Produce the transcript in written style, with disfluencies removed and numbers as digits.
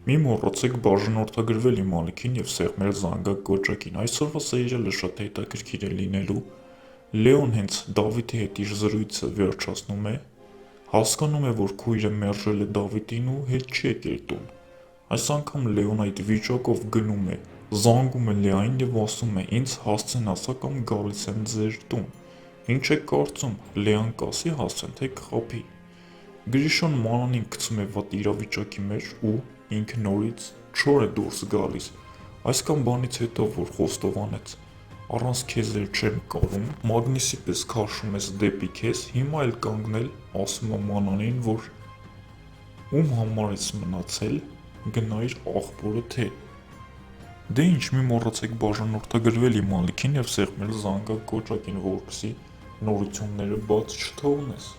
Մի մոռացեք բաժանորդագրվել իմ ալիքին և սեղմել զանգակ կոճակին, այսօրվա սերիալը շատ հետաքրքիր է լինելու, Լեոն հենց Դավիթի հետ իր զրույցը վերջացնում է, հասկանում է, որ քույրը մերժել է Դավիթին ու հետ չի եկել տուն, այս անգամ Լեոն այդ վիճակով գնում է, զանգում է Լեային և ասում է ինձ հասցեն ասա կամ գալիս եմ ձեր տուն, ինչ եք կարծում, Լեան կասի հասցեն թե կխաբի, Գրիշան մանանին գցում է վատ իրավիճակի մեջ ու ինքը նորից չոր է դուրս գալիս, այսքան բանից հետո որ խոստովանեց, առանց քեզ էլ չեմ կարում, մագնիսի պես քաշում ես դեպի քեզ, հիմա էլ կանգնել, ասում է մանանին, որ ում համար ես մնացել, գնայիր աղբորդ հետ, դե ինչ մի մոռացեք բաժանորդագրվել իմ ալիքին և սեղմել զանգակ կոճակին, որպեսզի նորությունները բաց չթողնես։